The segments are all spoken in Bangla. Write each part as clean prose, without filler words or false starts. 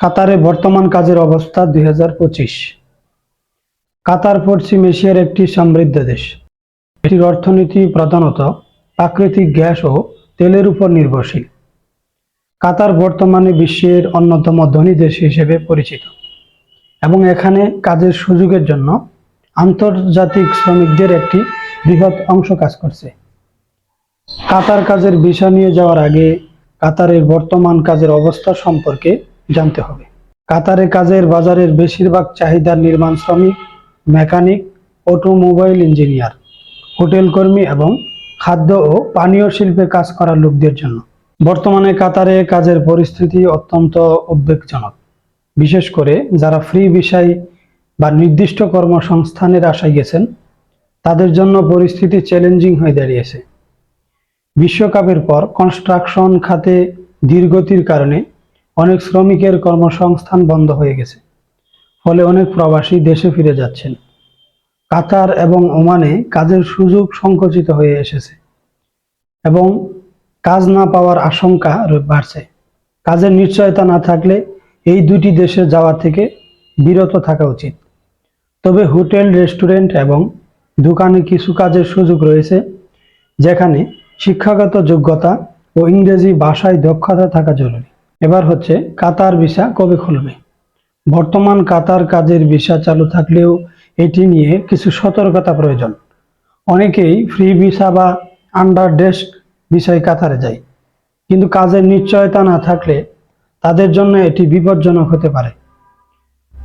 কাতারে বর্তমান কাজের অবস্থা 2025। কাতার পশ্চিম এশিয়ার একটি সমৃদ্ধ দেশ। এটির অর্থনীতি প্রধানত প্রাকৃতিক গ্যাস ও তেলের উপর নির্ভরশীল। কাতার বর্তমানে বিশ্বের অন্যতম ধনী দেশ হিসেবে পরিচিত এবং এখানে কাজের সুযোগের জন্য আন্তর্জাতিক শ্রমিকদের একটি বৃহৎ অংশ কাজ করছে। কাতার কাজের ভিসা নিয়ে যাওয়ার আগে কাতারের বর্তমান কাজের অবস্থা সম্পর্কে জানতে হবে। কাতারে কাজের বাজারের বেশিরভাগ চাহিদা নির্মাণ শ্রমিক, মেকানিক, অটোমোবাইল ইঞ্জিনিয়ার, হোটেল কর্মী এবং খাদ্য ও পানীয় শিল্পে কাজ করা লোকদের জন্য। বর্তমানে কাতারে কাজের পরিস্থিতি অত্যন্ত উদ্বেগজনক, বিশেষ করে যারা ফ্রি ভিসায় বা নির্দিষ্ট কর্মসংস্থানের আশায় গেছেন তাদের জন্য পরিস্থিতি চ্যালেঞ্জিং হয়ে দাঁড়িয়েছে। বিশ্বকাপের পর কনস্ট্রাকশন খাতে ধীরগতির কারণে অনেক শ্রমিকের কর্মসংস্থান বন্ধ হয়ে গেছে, ফলে অনেক প্রবাসী দেশে ফিরে যাচ্ছেন। কাতার এবং ওমানে কাজের সুযোগ সংকুচিত হয়ে এসেছে এবং কাজ না পাওয়ার আশঙ্কা বাড়ছে। কাজের নিশ্চয়তা না থাকলে এই দুটি দেশে যাওয়া থেকে বিরত থাকা উচিত। তবে হোটেল, রেস্টুরেন্ট এবং দোকানে কিছু কাজের সুযোগ রয়েছে যেখানে শিক্ষাগত যোগ্যতা ও ইংরেজি ভাষায় দক্ষতা থাকা জরুরি। এবার হচ্ছে কাতার ভিসা কবে খুলবে। বর্তমান কাতার কাজের ভিসা চালু থাকলেও এটি নিয়ে কিছু সতর্কতা প্রয়োজন। অনেকেই ফ্রি ভিসা বা আন্ডার ডেস্ক ভিসায় কাতারে যায়, কিন্তু কাজের নিশ্চয়তা না থাকলে তাদের জন্য এটি বিপজ্জনক হতে পারে।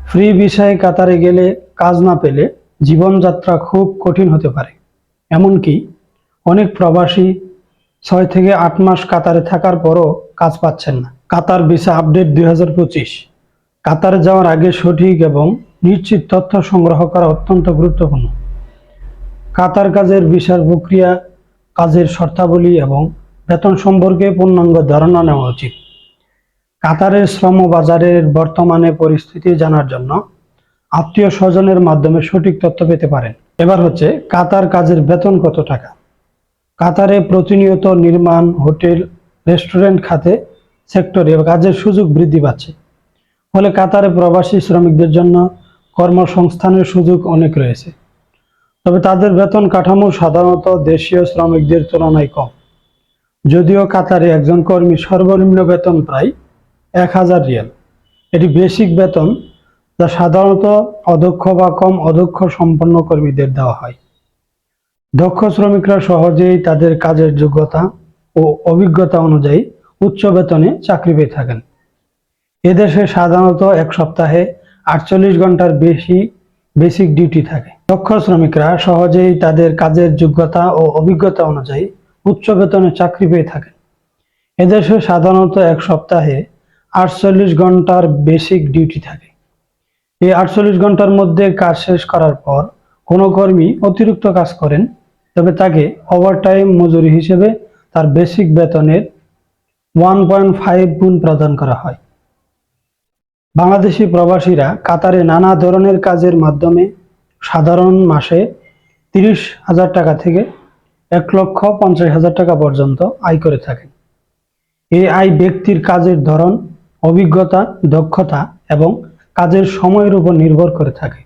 ফ্রি ভিসায় কাতারে গেলে কাজ না পেলে জীবনযাত্রা খুব কঠিন হতে পারে। এমনকি অনেক প্রবাসী 6 থেকে 8 মাস কাতারে থাকার পরও কাজ পাচ্ছেন না। কাতার ভিসা আপডেট 2025। কাতারে যাওয়ার আগে সঠিক এবং নিশ্চিত তথ্য সংগ্রহ করা অত্যন্ত গুরুত্বপূর্ণ। কাতার কাজের ভিসার প্রক্রিয়া, কাজের শর্তাবলী এবং বেতন সম্পর্কে পূর্ণাঙ্গ ধারণা নেওয়া উচিত। কাতারের শ্রম বাজারের বর্তমানে পরিস্থিতি জানার জন্য আত্মীয় স্বজনের মাধ্যমে সঠিক তথ্য পেতে পারেন। এবার হচ্ছে কাতার কাজের বেতন কত টাকা। কাতারে প্রতিনিয়ত নির্মাণ, হোটেল, রেস্টুরেন্ট খাতে সেক্টরে কাজের সুযোগ বৃদ্ধি পাচ্ছে, ফলে কাতারে প্রবাসী শ্রমিকদের জন্য কর্মসংস্থানের সুযোগ অনেক রয়েছে। তবে তাদের বেতন কাঠামো সাধারণত দেশীয় শ্রমিকদের তুলনায় কম। যদিও কাতারে একজন কর্মী সর্বনিম্ন বেতন প্রায় 1000 রিয়াল। এটি বেসিক বেতন, যা সাধারণত অদক্ষ বা কম অদক্ষ সম্পন্ন কর্মীদের দেওয়া হয়। দক্ষ শ্রমিকরা সহজেই তাদের কাজের যোগ্যতা ও অভিজ্ঞতা অনুযায়ী উচ্চ বেতনে চাকরি পেয়ে থাকেন। এদেশে সাধারণত এক সপ্তাহে 48 ঘন্টার বেশি বেসিক ডিউটি থাকে। দক্ষ শ্রমিকরা সহজেই তাদের কাজের যোগ্যতা ও অভিজ্ঞতা অনুযায়ী উচ্চ বেতনে চাকরি পেয়ে থাকেন। এদেশে সাধারণত এক সপ্তাহে 48 ঘন্টার বেসিক ডিউটি থাকে। এই 48 ঘন্টার মধ্যে কাজ শেষ করার পর কোনো কর্মী অতিরিক্ত কাজ করেন, তবে তাকে ওভারটাইম মজুরি হিসেবে তার বেসিক বেতনের 1.5 গুণ প্রদান করা হয়। বাংলাদেশি প্রবাসীরা কাতারে নানা ধরনের কাজের মাধ্যমে সাধারণ মাসে 30,000 টাকা থেকে 1,50,000 টাকা পর্যন্ত আয় করে থাকেন। এই আয় ব্যক্তির কাজের ধরন, অভিজ্ঞতা, দক্ষতা এবং কাজের সময়ের উপর নির্ভর করে থাকে।